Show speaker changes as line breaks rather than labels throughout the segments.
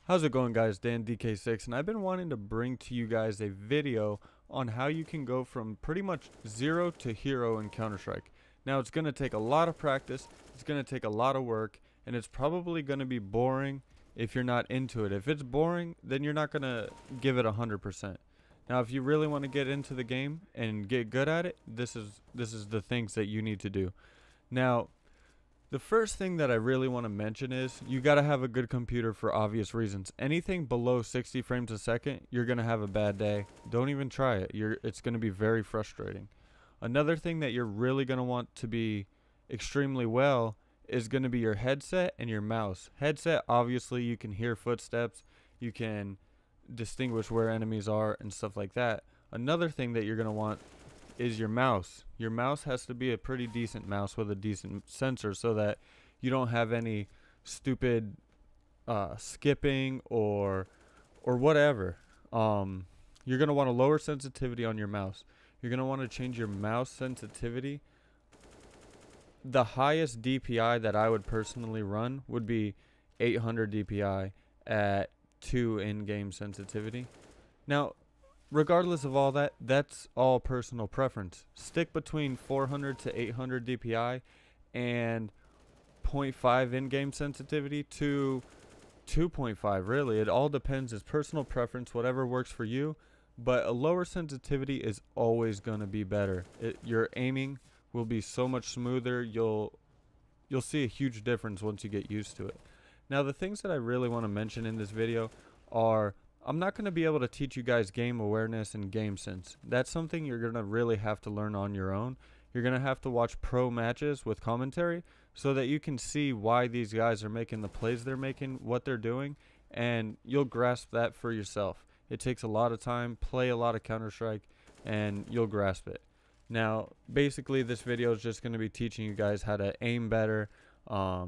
How's it going, guys? Dan DK6, and I've been wanting to bring to you guys a video on how you can go from pretty much zero to hero in Counter-Strike. Now, it's going to take a lot of practice, it's going to take a lot of work, and it's probably going to be boring if you're not into it. If it's boring, then you're not going to give it 100%. Now, if you really want to get into the game and get good at it, this is the things that you need to do. Now, the first thing that I really want to mention is you got to have a good computer for obvious reasons. Anything below 60 frames a second, you're going to have a bad day. Don't even try it. It's going to be very frustrating. Another thing that you're really going to want to be extremely well is going to be your headset and your mouse. Headset, obviously, you can hear footsteps. You can distinguish where enemies are and stuff like that. Another thing that you're going to want is your mouse. Your mouse has to be a pretty decent mouse with a decent sensor so that you don't have any stupid skipping or whatever. You're going to want a lower sensitivity on your mouse. You're going to want to change your mouse sensitivity. The highest DPI that I would personally run would be 800 DPI at 2 in-game sensitivity. Now, regardless of all that, that's all personal preference. Stick between 400 to 800 DPI and 0.5 in-game sensitivity to 2.5. Really, it all depends. It's personal preference, whatever works for you. But a lower sensitivity is always going to be better. Your aiming will be so much smoother. You'll see a huge difference once you get used to it. Now, the things that I really want to mention in this video are, I'm not going to be able to teach you guys game awareness and game sense. That's something you're going to really have to learn on your own. You're going to have to watch pro matches with commentary so that you can see why these guys are making the plays they're making, what they're doing, and you'll grasp that for yourself. It takes a lot of time, play a lot of Counter-Strike, and you'll grasp it. Now, basically, this video is just going to be teaching you guys how to aim better, how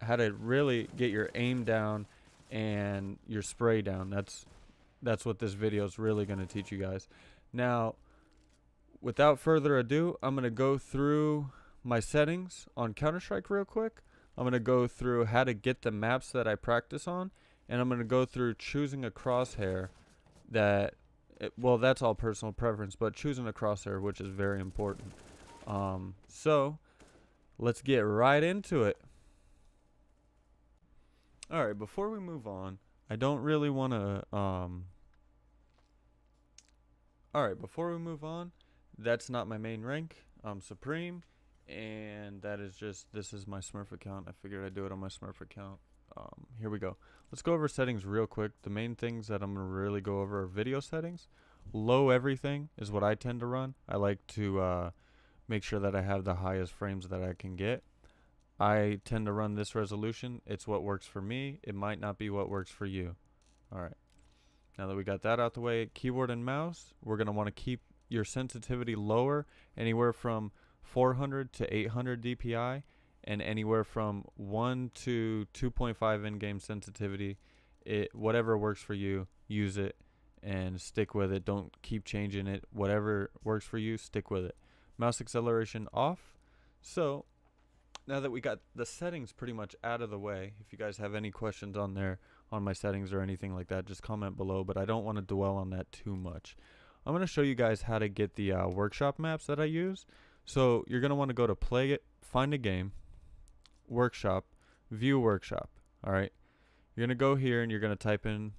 to really get your aim down and your spray down. That's what this video is really going to teach you guys. Now, without further ado, I'm going to go through my settings on Counter-Strike real quick. I'm going to go through how to get the maps that I practice on, and I'm going to go through choosing a crosshair well, that's all personal preference, but choosing a crosshair, which is very important. So let's get right into it. Alright, before we move on, I don't really want to, Alright, before we move on, that's not my main rank. I'm Supreme, and this is my Smurf account. I figured I'd do it on my Smurf account. Here we go. Let's go over settings real quick. The main things that I'm going to really go over are video settings. Low everything is what I tend to run. I like to make sure that I have the highest frames that I can get. I tend to run this resolution. It's what works for me. It might not be what works for you. Alright. Now that we got that out the way, keyboard and mouse, we're going to want to keep your sensitivity lower, anywhere from 400 to 800 DPI, and anywhere from 1 to 2.5 in-game sensitivity. Whatever works for you, use it and stick with it. Don't keep changing it. Whatever works for you, stick with it. Mouse acceleration off. So now that we got the settings pretty much out of the way, if you guys have any questions on my settings or anything like that, just comment below, but I don't want to dwell on that too much. I'm going to show you guys how to get the workshop maps that I use. So you're going to want to go to play it, find a game, workshop, view workshop. Alright, you're going to go here and you're going to type in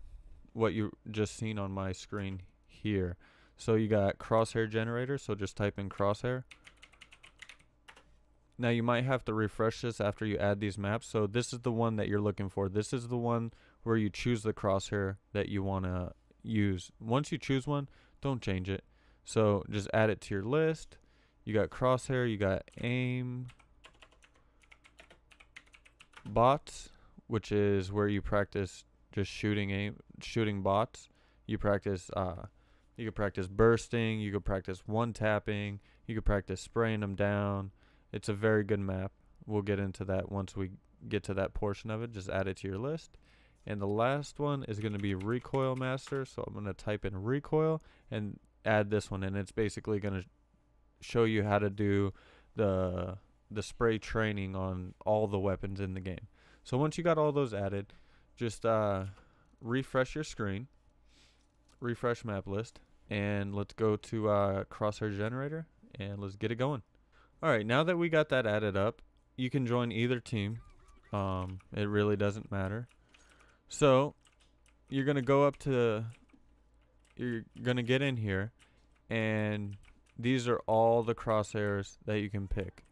what you just seen on my screen here. So you got crosshair generator, so just type in crosshair. Now you might have to refresh this after you add these maps. So this is the one that you're looking for. This is the one where you choose the crosshair that you want to use. Once you choose one, don't change it. So just add it to your list. You got crosshair, you got aim bots, which is where you practice just shooting bots. You practice you could practice bursting, you could practice one tapping, you could practice spraying them down. It's a very good map. We'll get into that once we get to that portion of it. Just add it to your list. And the last one is going to be Recoil Master. So I'm going to type in Recoil and add this one, and it's basically going to show you how to do the spray training on all the weapons in the game. So once you got all those added, just refresh your screen, refresh map list, and let's go to Crosshair generator and let's get it going. Alright, now that we got that added up, you can join either team. It really doesn't matter. So you're gonna go up to, you're gonna get in here, and these are all the crosshairs that you can pick.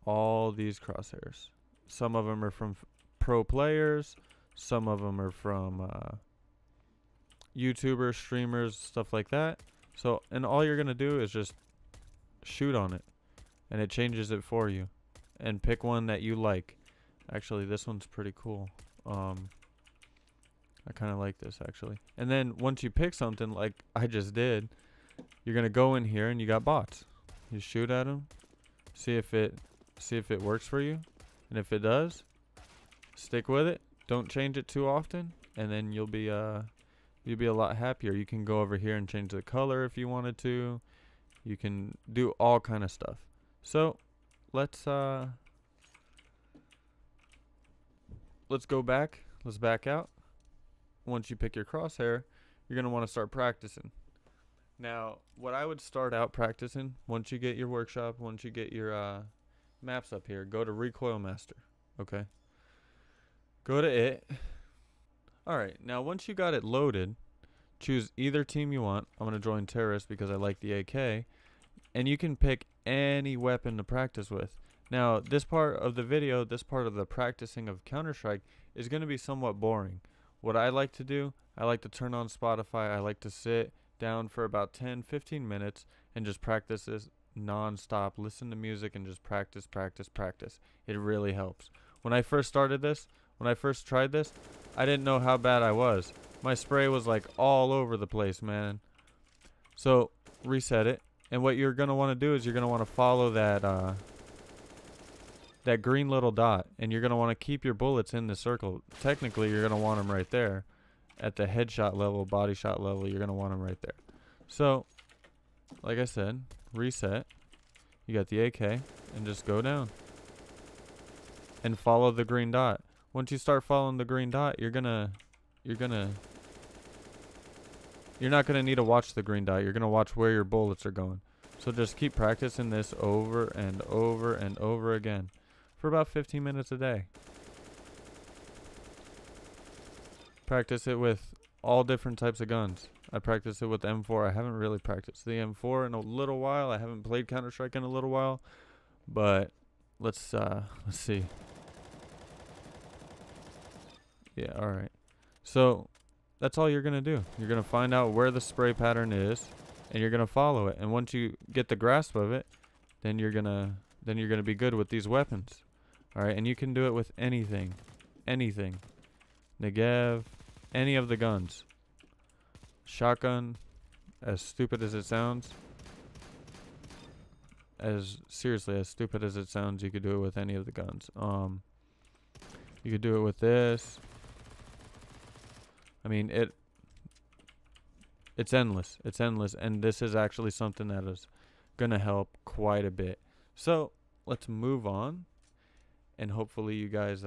All these crosshairs. Some of them are from pro players, some of them are from YouTubers, streamers, stuff like that. So, and all you're gonna do is just shoot on it, and it changes it for you. And pick one that you like. Actually, this one's pretty cool. I kind of like this actually. And then once you pick something like I just did, you're gonna go in here and you got bots. You shoot at them, see if it works for you, and if it does, stick with it. Don't change it too often, and then you'll be a lot happier. You can go over here and change the color if you wanted to. You can do all kind of stuff. So let's go back. Let's back out. Once you pick your crosshair, you're going to want to start practicing. Now, what I would start out practicing, once you get your workshop, once you get your maps up here, go to Recoil Master. Okay? Go to it. Alright, now once you got it loaded, choose either team you want. I'm going to join terrorist because I like the AK. And you can pick any weapon to practice with. Now, this part of the video, this part of the practicing of Counter-Strike is going to be somewhat boring. What I like to do, I like to turn on Spotify. I like to sit down for about 10-15 minutes and just practice this non-stop. Listen to music and just practice. It really helps. When I first started this, when I first tried this, I didn't know how bad I was. My spray was like all over the place, man. So reset it. And what you're going to want to do is you're going to want to follow that that green little dot, and you're going to want to keep your bullets in the circle. Technically, you're going to want them right there at the headshot level, body shot level. You're going to want them right there. So, like I said, reset. You got the AK, and just go down and follow the green dot. Once you start following the green dot, you're not going to need to watch the green dot. You're going to watch where your bullets are going. So just keep practicing this over and over and over again for about 15 minutes a day. Practice it with all different types of guns. I practice it with M4. I haven't really practiced the M4 in a little while. I haven't played Counter-Strike in a little while, but let's see. Yeah, all right. So that's all you're gonna do. You're gonna find out where the spray pattern is, and you're gonna follow it. And once you get the grasp of it, then you're gonna be good with these weapons. All right, and you can do it with anything, Negev, any of the guns. Shotgun, as stupid as it sounds, as stupid as it sounds, you could do it with any of the guns. You could do it with this. I mean, it's endless. It's endless, and this is actually something that is gonna help quite a bit. So let's move on, and hopefully you guys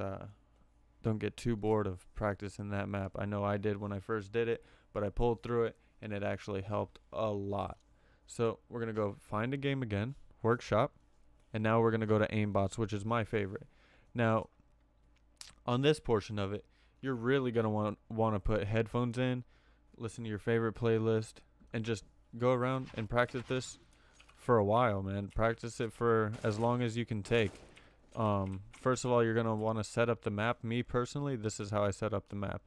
don't get too bored of practicing that map. I know I did when I first did it, but I pulled through it, and it actually helped a lot. So we're gonna go find a game again, workshop, and now we're gonna go to aimbots, which is my favorite. Now, on this portion of it, you're really gonna want to put headphones in, listen to your favorite playlist, and just go around and practice this for a while, man. Practice it for as long as you can take. First of all, you're gonna want to set up the map. Me personally, this is how I set up the map.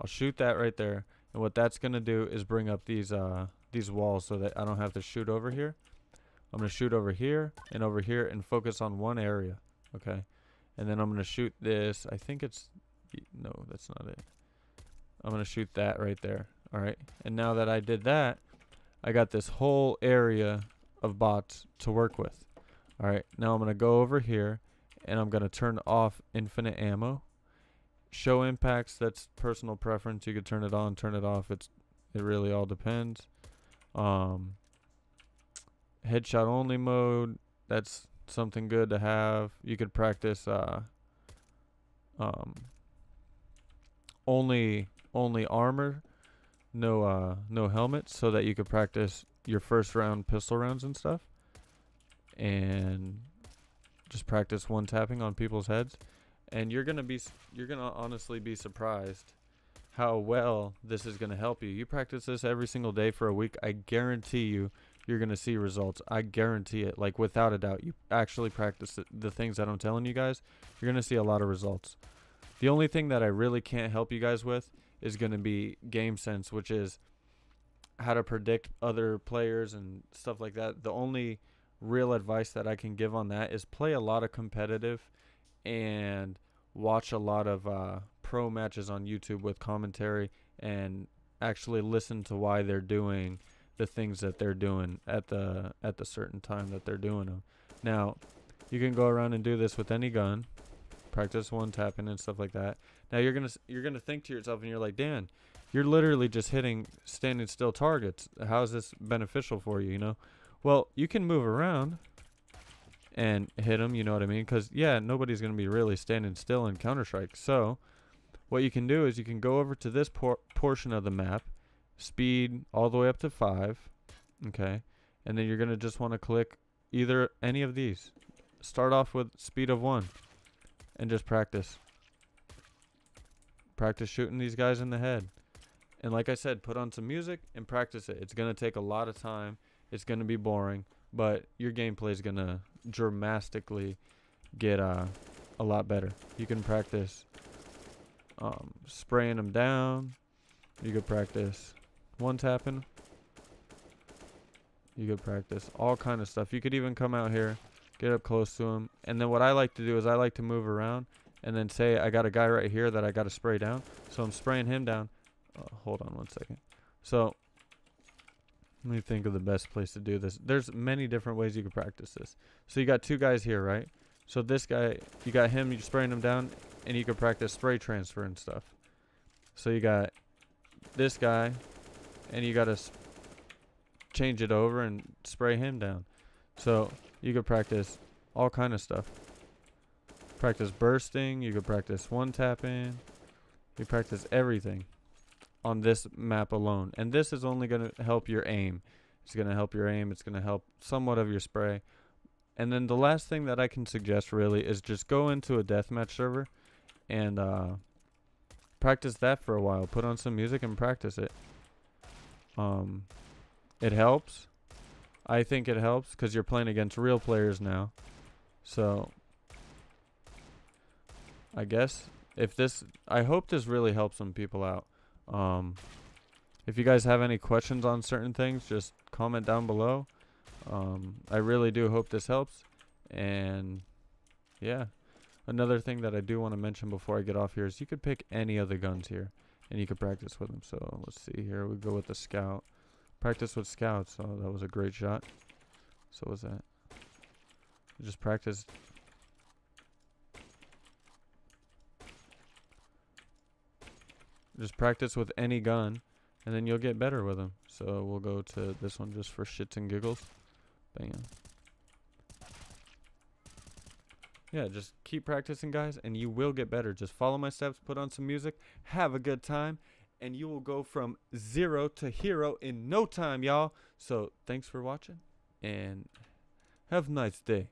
I'll shoot that right there, and what that's gonna do is bring up these walls so that I don't have to shoot over here. I'm gonna shoot over here and focus on one area, okay? And then I'm gonna shoot this. I think it's, no, that's not it. I'm gonna shoot that right there. All right. And now that I did that, I got this whole area of bots to work with. All right. Now I'm gonna go over here, and I'm gonna turn off infinite ammo. Show impacts, that's personal preference. You could turn it on, turn it off. It really all depends. Headshot only mode, that's something good to have. You could practice only armor, no helmet, so that you could practice your first round pistol rounds and stuff, and just practice one tapping on people's heads. And you're gonna honestly be surprised how well this is gonna help you. You practice this every single day for a week, I guarantee you're gonna see results. I guarantee it, like without a doubt. You actually practice the things that I'm telling you guys, you're gonna see a lot of results. The only thing that I really can't help you guys with is gonna be game sense, which is how to predict other players and stuff like that. The only real advice that I can give on that is play a lot of competitive and watch a lot of pro matches on YouTube with commentary, and actually listen to why they're doing the things that they're doing at the certain time that they're doing them. Now, you can go around and do this with any gun, practice one tapping and stuff like that. Now you're gonna think to yourself, and you're like, Dan, you're literally just hitting standing still targets. How is this beneficial for you? You know, well, you can move around and hit them. You know what I mean? Because yeah, nobody's gonna be really standing still in Counter-Strike. So what you can do is you can go over to this portion of the map, speed all the way up to 5, okay, and then you're gonna just want to click either any of these. Start off with speed of 1 and just practice shooting these guys in the head. And like I said, put on some music and practice it. It's gonna take a lot of time, it's gonna be boring, but your gameplay is gonna dramatically get a lot better. You can practice spraying them down. You could practice one tapping. You could practice all kind of stuff. You could even come out here, get up close to him, and then what I like to do is I like to move around and then say I got a guy right here that I got to spray down. So I'm spraying him down. Hold on one second. So let me think of the best place to do this. There's many different ways you can practice this. So you got two guys here, right? So this guy, you got him, you're spraying him down, and you can practice spray transfer and stuff. So you got this guy, and you got to change it over and spray him down. So you could practice all kind of stuff. Practice bursting, you could practice one tapping, you practice everything on this map alone. And this is only going to help your aim. It's going to help your aim, it's going to help somewhat of your spray. And then the last thing that I can suggest really is just go into a deathmatch server and practice that for a while. Put on some music and practice it. It helps. I think it helps because you're playing against real players now. So I guess I hope this really helps some people out. If you guys have any questions on certain things, just comment down below. I really do hope this helps. And yeah, another thing that I do want to mention before I get off here is you could pick any of the guns here and you could practice with them. So let's see here. We go with the scout. Practice with scouts. So that was a great shot. So was that. Just practice. Just practice with any gun, and then you'll get better with them. So we'll go to this one just for shits and giggles. Bam. Yeah, just keep practicing, guys, and you will get better. Just follow my steps, put on some music, have a good time, and you will go from 0 to hero in no time, y'all. So thanks for watching, and have a nice day.